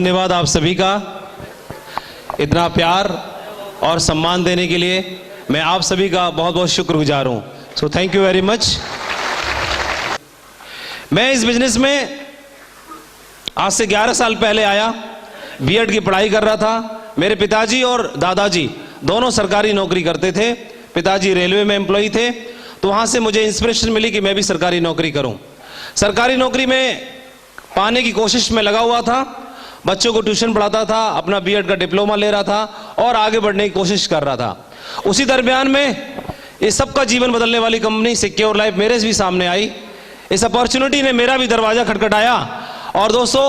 धन्यवाद आप सभी का इतना प्यार और सम्मान देने के लिए। मैं आप सभी का बहुत बहुत शुक्रगुजार हूं। So thank you very much. मैं इस बिजनेस में आज से 11 साल पहले आया। बीएड की पढ़ाई कर रहा था। मेरे पिताजी और दादाजी दोनों सरकारी नौकरी करते थे। पिताजी रेलवे में एम्प्लॉय थे, तो वहां से मुझे इंस्पिरेशन मिली कि मैं भी सरकारी नौकरी करूं। सरकारी नौकरी में पाने की कोशिश में लगा हुआ था। बच्चों को ट्यूशन पढ़ाता था, अपना बीएड का डिप्लोमा ले रहा था और आगे बढ़ने की कोशिश कर रहा था। उसी दरमियान में इस सबका जीवन बदलने वाली कंपनी सिक्योर लाइफ मेरे भी सामने आई। इस अपॉर्चुनिटी ने मेरा भी दरवाजा खटखटाया और दोस्तों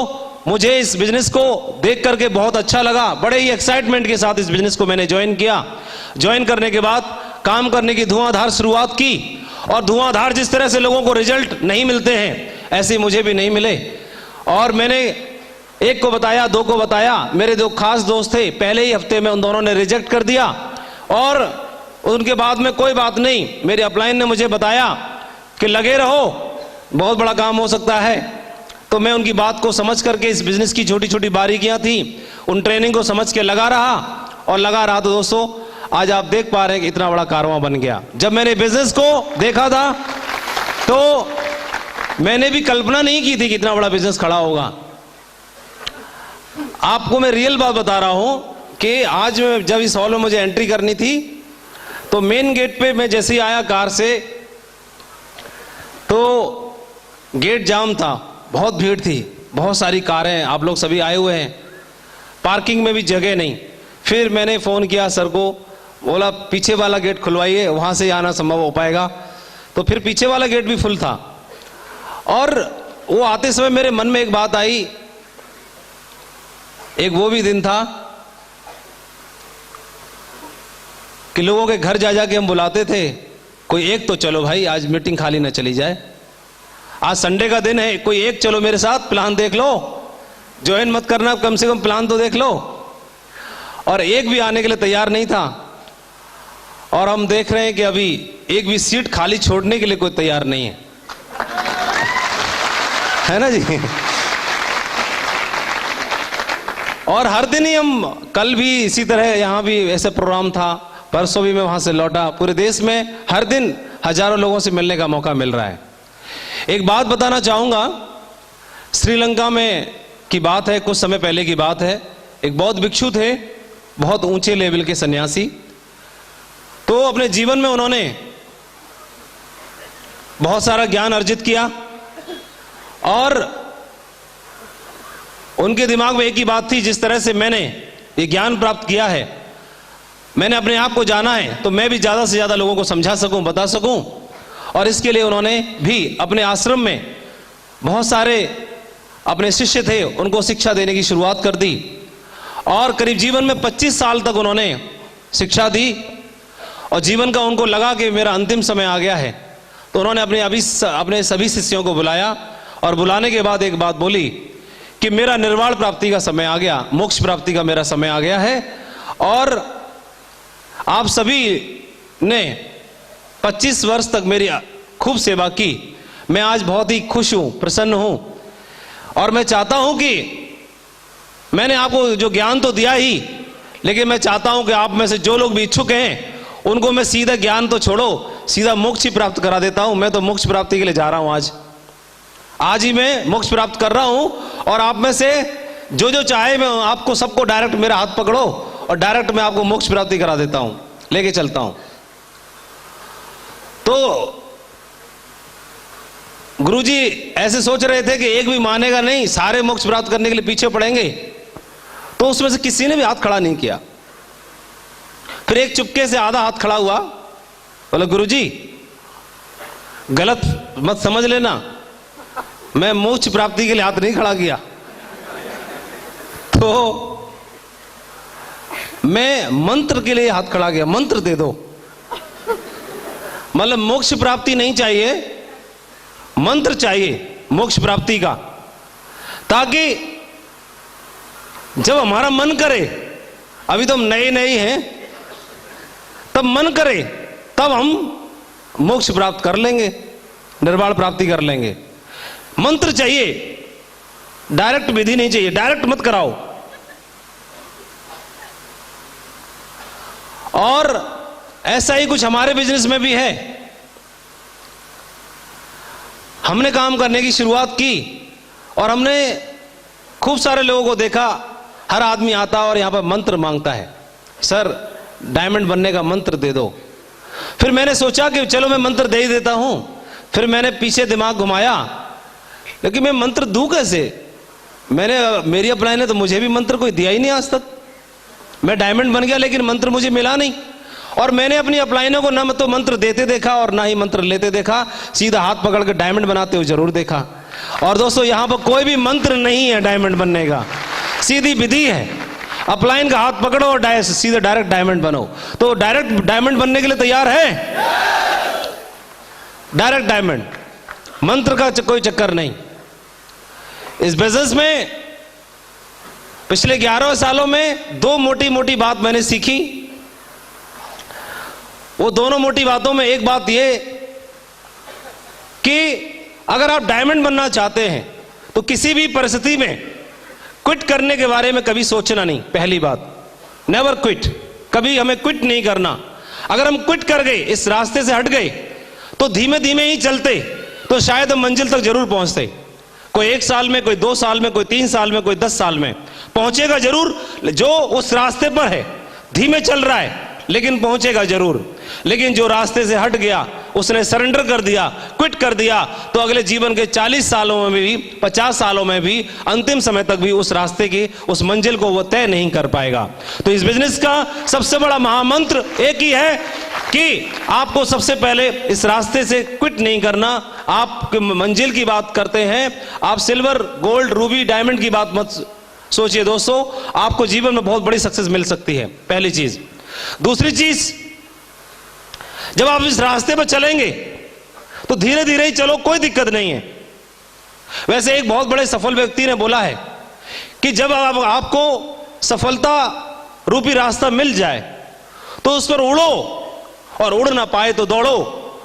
मुझे इस बिजनेस को देख करके बहुत अच्छा लगा। बड़े ही एक्साइटमेंट के साथ इस बिजनेस को मैंने ज्वाइन किया। ज्वाइन करने के बाद काम करने की धुआंधार शुरुआत की और धुआंधार जिस तरह से लोगों को रिजल्ट नहीं मिलते हैं, ऐसे मुझे भी नहीं मिले। और मैंने एक को बताया, दो को बताया। मेरे दो खास दोस्त थे, पहले ही हफ्ते में उन दोनों ने रिजेक्ट कर दिया और उनके बाद में कोई बात नहीं, मेरे अपलाइन ने मुझे बताया कि लगे रहो, बहुत बड़ा काम हो सकता है। तो मैं उनकी बात को समझ करके इस बिजनेस की छोटी छोटी बारीकियां थी, उन ट्रेनिंग को समझ के लगा रहा और लगा रहा। तो दोस्तों आज आप देख पा रहे हैं कि इतना बड़ा कारवां बन गया। जब मैंने बिजनेस को देखा था तो मैंने भी कल्पना नहीं की थी कि इतना बड़ा बिजनेस खड़ा होगा। आपको मैं रियल बात बता रहा हूं कि आज जब इस हॉल में मुझे एंट्री करनी थी तो मेन गेट पे मैं जैसे ही आया कार से तो गेट जाम था, बहुत भीड़ थी, बहुत सारी कारें, आप लोग सभी आए हुए हैं, पार्किंग में भी जगह नहीं। फिर मैंने फोन किया सर को, बोला पीछे वाला गेट खुलवाइए, वहां से आना संभव हो पाएगा। तो फिर पीछे वाला गेट भी फुल था। और वो आते समय मेरे मन में एक बात आई, एक वो भी दिन था कि लोगों के घर जा जाके हम बुलाते थे, कोई एक तो चलो भाई, आज मीटिंग खाली ना चली जाए, आज संडे का दिन है, कोई एक चलो मेरे साथ, प्लान देख लो, ज्वाइन मत करना, कम से कम प्लान तो देख लो। और एक भी आने के लिए तैयार नहीं था। और हम देख रहे हैं कि अभी एक भी सीट खाली छोड़ने के लिए कोई तैयार नहीं है, है ना जी। और हर दिन ही हम, कल भी इसी तरह यहां भी ऐसे प्रोग्राम था, परसों भी मैं वहां से लौटा। पूरे देश में हर दिन हजारों लोगों से मिलने का मौका मिल रहा है। एक बात बताना चाहूंगा, श्रीलंका में की बात है, कुछ समय पहले की बात है। एक बौद्ध भिक्षु थे, बहुत ऊंचे लेवल के सन्यासी। तो अपने जीवन में उन्होंने बहुत सारा ज्ञान अर्जित किया और उनके दिमाग में एक ही बात थी, जिस तरह से मैंने ये ज्ञान प्राप्त किया है, मैंने अपने आप को जाना है, तो मैं भी ज्यादा से ज्यादा लोगों को समझा सकूं, बता सकूं। और इसके लिए उन्होंने भी अपने आश्रम में बहुत सारे अपने शिष्य थे, उनको शिक्षा देने की शुरुआत कर दी। और करीब जीवन में 25 साल तक उन्होंने शिक्षा दी। और जीवन का उनको लगा कि मेरा अंतिम समय आ गया है, तो उन्होंने अपने सभी शिष्यों को बुलाया और बुलाने के बाद एक बात बोली कि मेरा निर्वाण प्राप्ति का समय आ गया, मोक्ष प्राप्ति का मेरा समय आ गया है। और आप सभी ने 25 वर्ष तक मेरी खूब सेवा की। मैं आज बहुत ही खुश हूं, प्रसन्न हूं। और मैं चाहता हूं कि मैंने आपको जो ज्ञान तो दिया ही, लेकिन मैं चाहता हूं कि आप में से जो लोग भी इच्छुक हैं उनको मैं सीधा ज्ञान तो छोड़ो, सीधा मोक्ष ही प्राप्त करा देता हूं। मैं तो मोक्ष प्राप्ति के लिए जा रहा हूं। आज ही मैं मोक्ष प्राप्त कर रहा हूं। और आप में से जो जो चाहे, मैं आपको सबको डायरेक्ट मेरा हाथ पकड़ो और डायरेक्ट मैं आपको मोक्ष प्राप्ति करा देता हूं, लेके चलता हूं। तो गुरुजी ऐसे सोच रहे थे कि एक भी मानेगा नहीं, सारे मोक्ष प्राप्त करने के लिए पीछे पड़ेंगे। तो उसमें से किसी ने भी हाथ खड़ा नहीं किया। फिर एक चुपके से आधा हाथ खड़ा हुआ, बोला गुरुजी गलत मत समझ लेना, मैं मोक्ष प्राप्ति के लिए हाथ नहीं खड़ा किया, तो मैं मंत्र के लिए हाथ खड़ा किया, मंत्र दे दो। मतलब मोक्ष प्राप्ति नहीं चाहिए, मंत्र चाहिए मोक्ष प्राप्ति का, ताकि जब हमारा मन करे, अभी तो हम नए नए हैं, तब मन करे तब हम मोक्ष प्राप्त कर लेंगे, निर्वाण प्राप्ति कर लेंगे। मंत्र चाहिए, डायरेक्ट विधि नहीं चाहिए, डायरेक्ट मत कराओ। और ऐसा ही कुछ हमारे बिजनेस में भी है। हमने काम करने की शुरुआत की और हमने खूब सारे लोगों को देखा, हर आदमी आता और यहां पर मंत्र मांगता है, सर डायमंड बनने का मंत्र दे दो। फिर मैंने सोचा कि चलो मैं मंत्र दे ही देता हूं। फिर मैंने पीछे दिमाग घुमाया, लेकिन मैं मंत्र दूं कैसे? मेरी अपलाइन ने तो मुझे भी मंत्र कोई दिया ही नहीं आज तक। मैं डायमंड बन गया लेकिन मंत्र मुझे मिला नहीं। और मैंने अपनी अपलाइनों को न तो मंत्र देते देखा और ना ही मंत्र लेते देखा, सीधा हाथ पकड़ के डायमंड बनाते हुए जरूर देखा। और दोस्तों यहां पर कोई भी मंत्र नहीं है डायमंड बनने का, सीधी विधि है। अपलाइन का हाथ पकड़ो और सीधे डायरेक्ट डायमंड बनो। तो डायरेक्ट डायमंड बनने के लिए तैयार है? डायरेक्ट डायमंड, मंत्र का कोई चक्कर नहीं। इस बिजनेस में पिछले 11 सालों में 2 मोटी मोटी बात मैंने सीखी। वो दोनों मोटी बातों में एक बात ये कि अगर आप डायमंड बनना चाहते हैं तो किसी भी परिस्थिति में क्विट करने के बारे में कभी सोचना नहीं। पहली बात, नेवर क्विट, कभी हमें क्विट नहीं करना। अगर हम क्विट कर गए, इस रास्ते से हट गए, तो धीमे धीमे ही चलते तो शायद हम मंजिल तक जरूर पहुंचते। कोई 1 साल में, कोई 2 साल में, कोई 3 साल में, कोई 10 साल में पहुंचेगा जरूर। जो उस रास्ते पर है, धीमे चल रहा है लेकिन पहुंचेगा जरूर। लेकिन जो रास्ते से हट गया, उसने सरेंडर कर दिया, क्विट कर दिया, तो अगले जीवन के 40 सालों में भी, 50 सालों में भी, अंतिम समय तक भी उस रास्ते की, उस मंजिल को वो तय नहीं कर पाएगा। तो इस बिजनेस का सबसे बड़ा महामंत्र एक ही है कि आपको सबसे पहले इस रास्ते से क्विट नहीं करना। आप मंजिल की बात करते हैं, आप सिल्वर, गोल्ड, रूबी, डायमंड की बात मत सोचिए दोस्तों। आपको जीवन में बहुत बड़ी सक्सेस मिल सकती है, पहली चीज। दूसरी चीज, जब आप इस रास्ते पर चलेंगे तो धीरे धीरे ही चलो, कोई दिक्कत नहीं है। वैसे एक बहुत बड़े सफल व्यक्ति ने बोला है कि जब आपको सफलता रूपी रास्ता मिल जाए तो उस पर उड़ो, और उड़ ना पाए तो दौड़ो,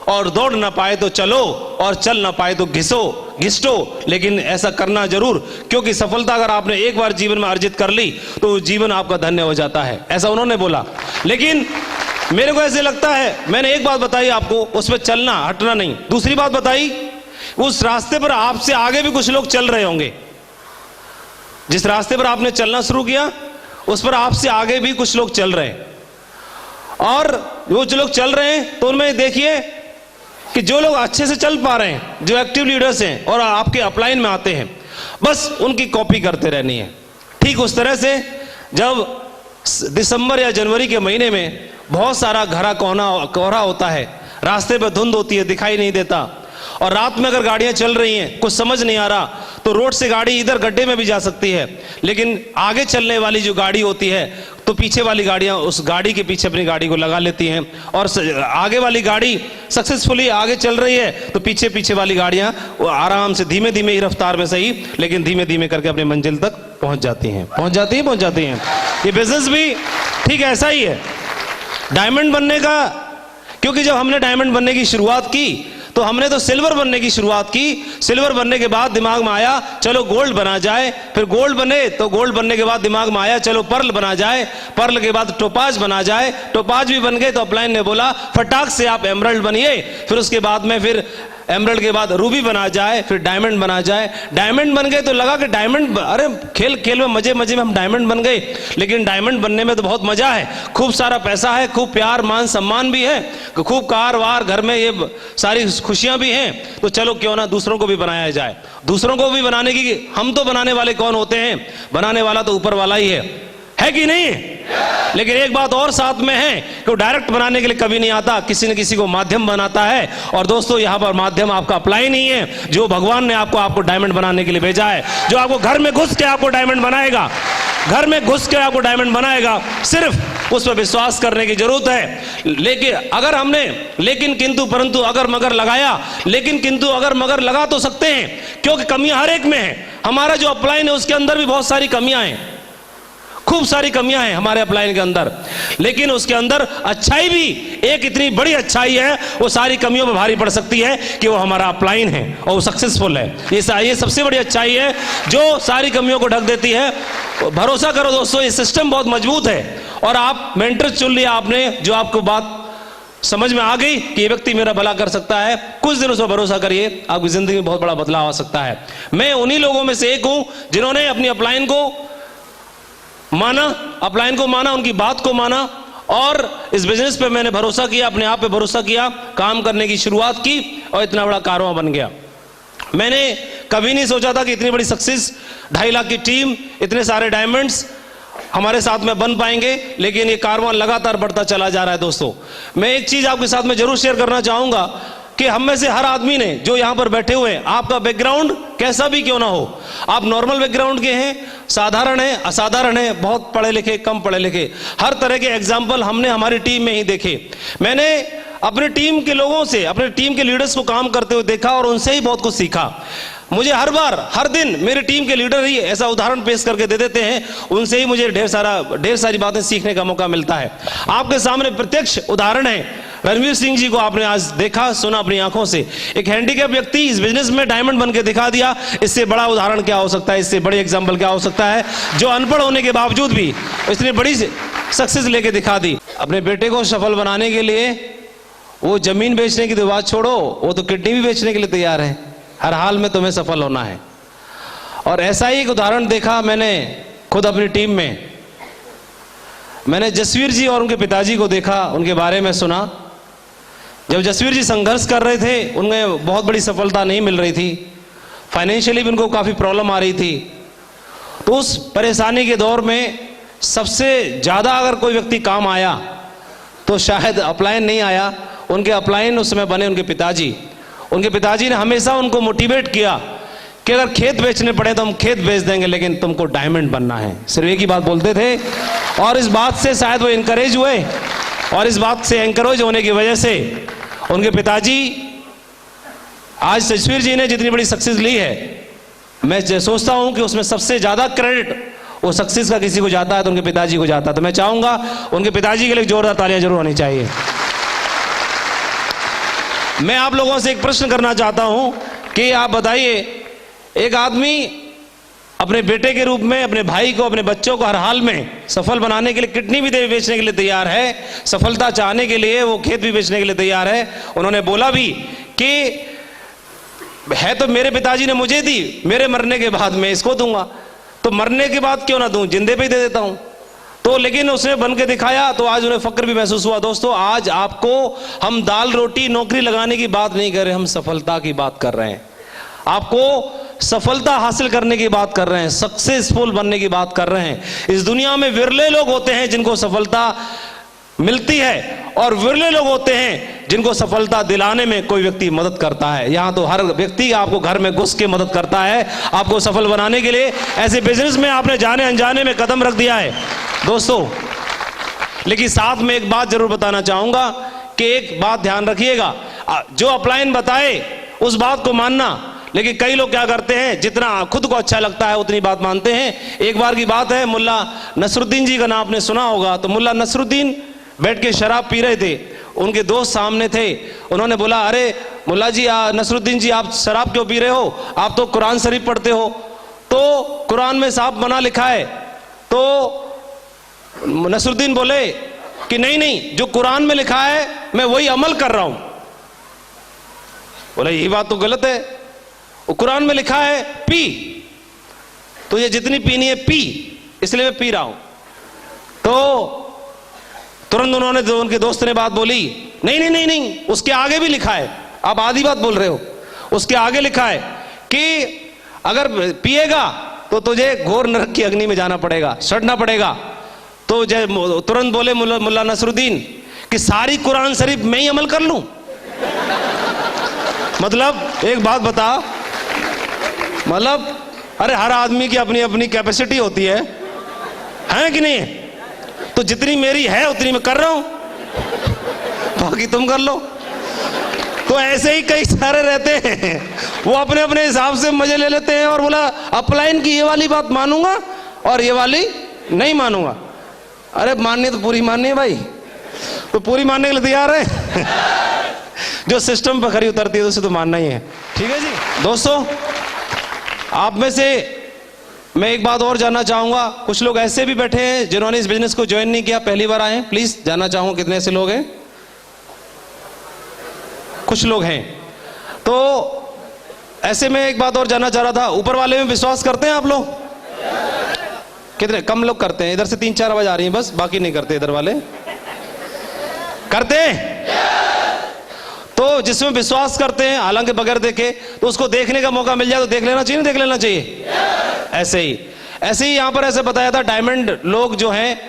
और दौड़ ना पाए तो चलो, और चल ना पाए तो घिसटो, लेकिन ऐसा करना जरूर, क्योंकि सफलता अगर आपने एक बार जीवन में अर्जित कर ली तो जीवन आपका धन्य हो जाता है। ऐसा उन्होंने बोला। लेकिन मेरे को ऐसे लगता है, मैंने एक बात बताई आपको, उस पर चलना, हटना नहीं। दूसरी बात बताई, उस रास्ते पर आपसे आगे भी कुछ लोग चल रहे होंगे। जिस रास्ते पर आपने चलना शुरू किया, उस पर आपसे आगे भी कुछ लोग चल रहे हैं। और वो जो लोग चल रहे हैं, तो उनमें देखिए कि जो लोग अच्छे से चल पा रहे हैं, जो एक्टिव लीडर्स हैं और आपके अपलाइन में आते हैं, बस उनकी कॉपी करते रहनी है। ठीक उस तरह से जब दिसंबर या जनवरी के महीने में बहुत सारा घना कोहरा होता है, रास्ते पर धुंध होती है, दिखाई नहीं देता, और रात में अगर गाड़ियां चल रही हैं, कुछ समझ नहीं आ रहा, तो रोड से गाड़ी इधर गड्ढे में भी जा सकती है, लेकिन आगे चलने वाली जो गाड़ी होती है तो पीछे वाली गाड़ियां उस गाड़ी के पीछे अपनी गाड़ी को लगा लेती हैं, और आगे वाली गाड़ी सक्सेसफुली आगे चल रही है तो पीछे पीछे वाली गाड़ियां वो आराम से धीमे धीमे ही रफ्तार में सही, लेकिन धीमे धीमे करके अपनी मंजिल तक पहुंच जाती हैं। ये बिजनेस भी ठीक ऐसा ही है डायमंड बनने का। क्योंकि जब हमने डायमंड बनने की शुरुआत की तो हमने तो सिल्वर बनने की शुरुआत की। सिल्वर बनने के बाद दिमाग में आया चलो गोल्ड बना जाए, फिर गोल्ड बने तो गोल्ड बनने के बाद दिमाग में आया चलो पर्ल बना जाए, पर्ल के बाद टोपाज बना जाए, टोपाज भी बन गए तो अपलाइन ने बोला फटाक से आप एमरल्ड बनिए, फिर उसके बाद में फिर एमरल्ड के बाद रूबी बना जाए, फिर डायमंड बना जाए। डायमंड बन गए तो लगा कि डायमंड, अरे खेल खेल में मजे मजे में हम डायमंड बन गए, लेकिन डायमंड बनने में तो बहुत मजा है, खूब सारा पैसा है, खूब प्यार मान सम्मान भी है, खूब कार वार घर में, ये सारी खुशियां भी हैं, तो चलो क्यों ना दूसरों को भी बनाया जाए। दूसरों को भी बनाने की, हम तो बनाने वाले कौन होते हैं, बनाने वाला तो ऊपर वाला ही है कि नहीं? लेकिन एक बात और साथ में है कि वो डायरेक्ट बनाने के लिए कभी नहीं आता, किसी न किसी को माध्यम बनाता है। और दोस्तों यहां पर माध्यम आपका अप्लाई नहीं है, जो भगवान ने आपको डायमंड बनाने के लिए भेजा है, जो आपको घर में घुस के आपको डायमंड बनाएगा, घर में घुस के आपको डायमंड बनाएगा, सिर्फ उस पर विश्वास करने की जरूरत है। लेकिन अगर हमने लेकिन किंतु परंतु अगर मगर लगाया, लेकिन किंतु अगर मगर लगा तो सकते हैं, क्योंकि कमियां हर एक में है। हमारा जो अपलाइन है उसके अंदर भी बहुत सारी कमियां हैं। खूब सारी कमियां हैं हमारे अपलाइन के अंदर, लेकिन उसके अंदर अच्छाई भी एक इतनी बड़ी अच्छाई है, वो सारी कमियों में भारी पड़ सकती है कि वो हमारा अपलाइन है और वो सक्सेसफुल है। ये सबसे बड़ी अच्छाई है जो सारी कमियों को ढक देती है। भरोसा करो दोस्तों, ये सिस्टम बहुत मजबूत है और आप मेंटर चुन लिया आपने जो आपको बात समझ में आ गई कि ये व्यक्ति मेरा भला कर सकता है, कुछ दिन उस पर भरोसा करिए, आपकी जिंदगी में बहुत बड़ा बदलाव आ सकता है। मैं उन्हीं लोगों में से एक हूं जिन्होंने अपनी अपलाइन को माना, उनकी बात को माना और इस बिजनेस पे मैंने भरोसा किया, अपने आप पे भरोसा किया, काम करने की शुरुआत की और इतना बड़ा कारवां बन गया। मैंने कभी नहीं सोचा था कि इतनी बड़ी सक्सेस, 2.5 लाख की टीम, इतने सारे डायमंड्स हमारे साथ में बन पाएंगे, लेकिन ये कारवां लगातार बढ़ता चला जा रहा है। दोस्तों, मैं एक चीज आपके साथ में जरूर शेयर करना चाहूंगा कि हम में से हर आदमी ने जो यहां पर बैठे हुए हैं, आपका बैकग्राउंड कैसा भी क्यों ना हो, आप नॉर्मल बैकग्राउंड के हैं, साधारण है, असाधारण है, बहुत पढ़े लिखे, कम पढ़े लिखे, हर तरह के एग्जाम्पल हमने हमारी टीम में ही देखे। मैंने अपने टीम के लोगों से, अपने टीम के लीडर्स को काम करते हुए देखा और उनसे ही बहुत कुछ सीखा। मुझे हर दिन मेरे टीम के लीडर ही ऐसा उदाहरण पेश करके दे देते हैं, उनसे ही मुझे ढेर सारी बातें सीखने का मौका मिलता है। आपके सामने प्रत्यक्ष उदाहरण है, रणवीर सिंह जी को आपने आज देखा सुना अपनी आंखों से, एक हैंडीकैप व्यक्ति इस बिजनेस में डायमंड बन के दिखा दिया। इससे बड़ा उदाहरण क्या हो सकता है, इससे बड़ी एग्जाम्पल क्या हो सकता है, जो अनपढ़ होने के बावजूद भी इसने बड़ी सक्सेस लेके दिखा दी। अपने बेटे को सफल बनाने के लिए वो जमीन बेचने की तो बात छोड़ो, वो तो किडनी भी बेचने के लिए तैयार है। हर हाल में तुम्हें सफल होना है। और ऐसा ही एक उदाहरण देखा मैंने खुद अपनी टीम में। मैंने जसवीर जी और उनके पिताजी को देखा, उनके बारे में सुना। जब जसवीर जी संघर्ष कर रहे थे, उन्हें बहुत बड़ी सफलता नहीं मिल रही थी, फाइनेंशियली भी उनको काफ़ी प्रॉब्लम आ रही थी। तो उस परेशानी के दौर में सबसे ज़्यादा अगर कोई व्यक्ति काम आया तो शायद अपलाइन नहीं आया, उनके अपलाइन उस समय बने उनके पिताजी। उनके पिताजी ने हमेशा उनको मोटिवेट किया कि अगर खेत बेचने पड़े तो हम खेत बेच देंगे, लेकिन तुमको डायमंड बनना है। सिर्फ एक ही बात बोलते थे और इस बात से शायद वो इनकरेज हुए और इस बात से एनकरेज होने की वजह से उनके पिताजी, आज जसवीर जी ने जितनी बड़ी सक्सेस ली है, मैं सोचता हूं कि उसमें सबसे ज्यादा क्रेडिट वो सक्सेस का किसी को जाता है तो उनके पिताजी को जाता है। तो मैं चाहूंगा उनके पिताजी के लिए जोरदार तालियां जरूर होनी चाहिए। मैं आप लोगों से एक प्रश्न करना चाहता हूं कि आप बताइए, एक आदमी अपने बेटे के रूप में अपने भाई को, अपने बच्चों को हर हाल में सफल बनाने के लिए किडनी भी बेचने के लिए तैयार है, सफलता चाहने के लिए वो खेत भी बेचने के लिए तैयार है। उन्होंने बोला भी कि है तो मेरे पिताजी ने मुझे दी, मेरे मरने के बाद मैं इसको दूंगा, तो मरने के बाद क्यों ना दूं, जिंदे पे ही दे देता हूं। तो लेकिन उसने बन के दिखाया, तो आज उन्हें फक्र भी महसूस हुआ। दोस्तों, आज आपको हम दाल रोटी नौकरी लगाने की बात नहीं कर रहे, हम सफलता की बात कर रहे हैं। आपको सफलता हासिल करने की बात कर रहे हैं, सक्सेसफुल बनने की बात कर रहे हैं। इस दुनिया में विरले लोग होते हैं जिनको सफलता मिलती है और विरले लोग होते हैं जिनको सफलता दिलाने में कोई व्यक्ति मदद करता है। यहां तो हर व्यक्ति आपको घर में घुस के मदद करता है आपको सफल बनाने के लिए। ऐसे बिजनेस में आपने जाने अनजाने में कदम रख दिया है दोस्तों। लेकिन साथ में एक बात जरूर बताना चाहूंगा कि एक बात ध्यान रखिएगा, जो अपलाइन बताए उस बात को मानना। लेकिन कई लोग क्या करते हैं, जितना खुद को अच्छा लगता है उतनी बात मानते हैं। एक बार की बात है, मुल्ला नसरुद्दीन जी का नाम आपने सुना होगा। तो मुल्ला नसरुद्दीन बैठ के शराब पी रहे थे, उनके दोस्त सामने थे। उन्होंने बोला, अरे मुल्ला जी, नसरुद्दीन जी, आप शराब क्यों पी रहे हो, आप तो कुरान शरीफ पढ़ते हो, तो कुरान में साफ मना लिखा है। तो नसरुद्दीन बोले कि नहीं नहीं, जो कुरान में लिखा है मैं वही अमल कर रहा हूं। बोले यही बात तो गलत है, वो कुरान में लिखा है पी, तो ये जितनी पीनी है पी, इसलिए मैं पी रहा हूं। तो तुरंत उन्होंने, उनके दोस्त ने बात बोली, नहीं नहीं नहीं नहीं, उसके आगे भी लिखा है, आप आधी बात बोल रहे हो। उसके आगे लिखा है कि अगर पिएगा तो तुझे घोर नरक की अग्नि में जाना पड़ेगा, सड़ना पड़ेगा। तो तुरंत बोले मुल्ला नसरुद्दीन कि सारी कुरान शरीफ मैं ही अमल कर लूं। मतलब एक बात बता, मतलब अरे हर आदमी की अपनी अपनी कैपेसिटी होती है कि नहीं? तो जितनी मेरी है उतनी मैं कर रहा हूं, बाकी तुम कर लो। तो ऐसे ही कई सारे रहते हैं, वो अपने अपने हिसाब से मजे ले लेते हैं और बोला अपलाइन की ये वाली बात मानूंगा और ये वाली नहीं मानूंगा। अरे माननी तो पूरी माननी है भाई, तो पूरी मानने के लिए तैयार है। जो सिस्टम पर खरी उतरती है उसे तो मानना ही है। ठीक है जी दोस्तों, आप में से मैं एक बात और जानना चाहूंगा, कुछ लोग ऐसे भी बैठे हैं जिन्होंने इस बिजनेस को ज्वाइन नहीं किया, पहली बार आए हैं। प्लीज जानना चाहूंगा कितने ऐसे लोग हैं? कुछ लोग हैं। तो ऐसे में एक बात और जानना चाह रहा था, ऊपर वाले में विश्वास करते हैं आप लोग? कितने? कम लोग करते हैं। इधर से 3-4 आवाज आ रही है बस, बाकी नहीं करते। इधर वाले करते हैं। तो जिसमें विश्वास करते हैं हालांकि बगैर देखे, तो उसको देखने का मौका मिल जाए तो देख लेना चाहिए, नहीं देख लेना चाहिए? ऐसे ही यहां पर ऐसे बताया था, डायमंड लोग जो हैं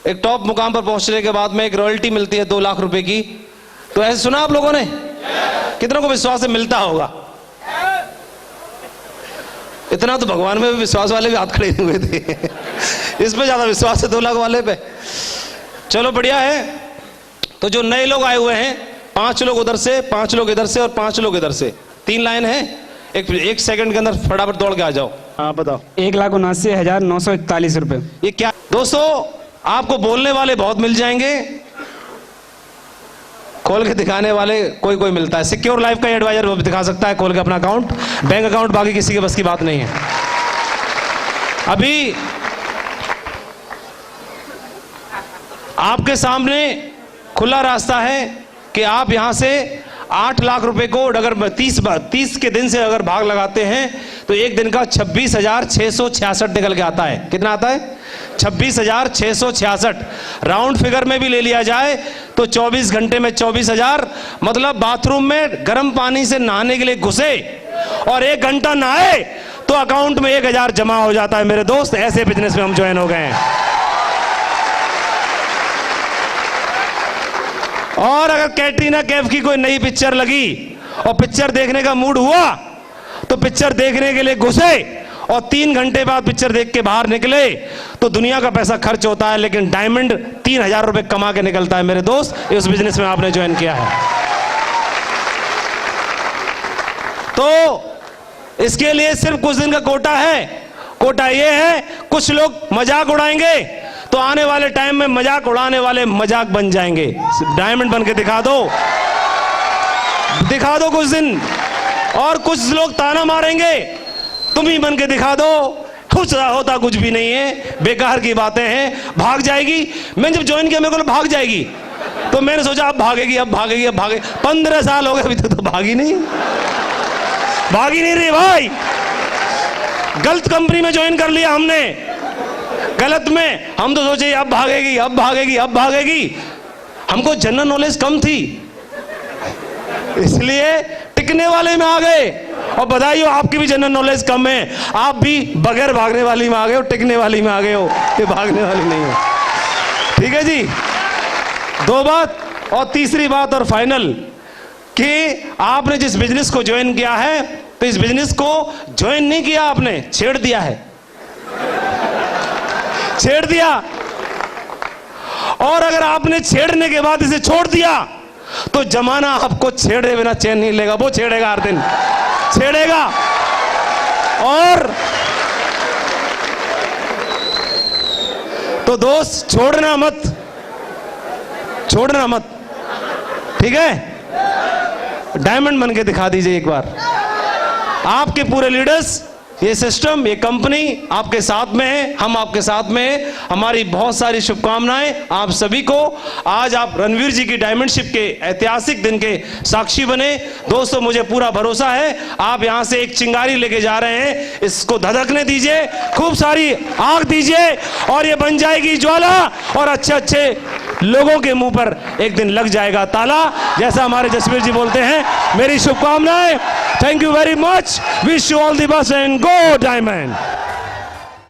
एक टॉप मुकाम पर पहुंचने के बाद में एक रॉयल्टी मिलती है 2 लाख रुपए की। तो ऐसे सुना आप लोगों ने? कितनों को विश्वास है मिलता होगा? इतना तो भगवान में भी विश्वास वाले भी हाथ खड़े हुए थे। इस पे ज्यादा विश्वास है 2 लाख वाले पे। चलो बढ़िया है। तो जो नए लोग आए हुए हैं, 5 लोग उधर से, 5 लोग इधर से और 5 लोग इधर से, 3 लाइन है। एक सेकंड के अंदर फटाफट दौड़ के आ जाओ। हाँ बताओ। 1,79,941 रुपए। ये क्या दोस्तों, आपको बोलने वाले बहुत मिल जाएंगे, खोल के दिखाने वाले कोई कोई मिलता है। सिक्योर लाइफ का एडवाइजर वो भी दिखा सकता है खोल के अपना अकाउंट, बैंक अकाउंट, बाकी किसी के बस की बात नहीं है। अभी आपके सामने खुला रास्ता है कि आप यहां से 8 लाख रुपए को अगर 30 के दिन से अगर भाग लगाते हैं तो एक दिन का 26,666 निकल के आता है। कितना आता है? 26,666। राउंड फिगर में भी ले लिया जाए तो 24 घंटे में 24,000, मतलब बाथरूम में गर्म पानी से नहाने के लिए घुसे और 1 घंटा नहाए तो अकाउंट में 1,000 जमा हो जाता है। मेरे दोस्त, ऐसे बिजनेस में हम ज्वाइन हो गए हैं। और अगर कैटरीना कैफ की कोई नई पिक्चर लगी और पिक्चर देखने का मूड हुआ तो पिक्चर देखने के लिए घुसे और 3 घंटे बाद पिक्चर देख के बाहर निकले तो दुनिया का पैसा खर्च होता है, लेकिन डायमंड 3,000 रुपए कमा के निकलता है। मेरे दोस्त, इस बिजनेस में आपने ज्वाइन किया है तो इसके लिए सिर्फ कुछ दिन का कोटा है। कोटा ये है, कुछ लोग मजाक उड़ाएंगे तो आने वाले टाइम में मजाक उड़ाने वाले मजाक बन जाएंगे। डायमंड बन के दिखा दो कुछ दिन। और कुछ लोग ताना मारेंगे, तुम ही बन के दिखा दो, कुछ होता कुछ भी नहीं है, बेकार की बातें हैं, भाग जाएगी। मैंने जब ज्वाइन किया मेरे को भाग जाएगी, तो मैंने सोचा अब भागेगी, अब भागेगी, अब भागे। 15 साल हो गए अभी तक तो भागी नहीं रही भाई। गलत कंपनी में ज्वाइन कर लिया हमने, गलत में। हम तो सोचे अब भागेगी, अब भागेगी, अब भागेगी। हमको जनरल नॉलेज कम थी, इसलिए टिकने वाले में आ गए। और बधाई हो, आपकी भी जनरल नॉलेज कम है, आप भी बगैर भागने वाली में आ गए हो, टिकने वाली में आ गए हो, ये भागने वाली नहीं हो। ठीक है जी, 2 बात। और तीसरी बात और फाइनल, कि आपने जिस बिजनेस को ज्वाइन किया है तो इस बिजनेस को ज्वाइन नहीं किया आपने, छेड़ दिया है, छेड़ दिया। और अगर आपने छेड़ने के बाद इसे छोड़ दिया तो जमाना आपको छेड़े बिना चैन नहीं लेगा, वो छेड़ेगा, हर दिन छेड़ेगा। और तो दोस्त, छोड़ना मत, छोड़ना मत, ठीक है? डायमंड बन के दिखा दीजिए एक बार। आपके पूरे लीडर्स, ये सिस्टम, ये कंपनी आपके साथ में है, हम आपके साथ में हैं। हमारी बहुत सारी शुभकामनाएं आप सभी को। आज आप रणवीर जी की डायमंडशिप के ऐतिहासिक दिन के साक्षी बने। दोस्तों, मुझे पूरा भरोसा है आप यहां से एक चिंगारी लेके जा रहे हैं, इसको धधकने दीजिए, खूब सारी आग दीजिए और ये बन जाएगी ज्वाला और अच्छे अच्छे लोगों के मुंह पर एक दिन लग जाएगा ताला, जैसा हमारे जसवीर जी बोलते हैं। मेरी शुभकामनाएं। Thank you very much. Wish you all the best and go diamond.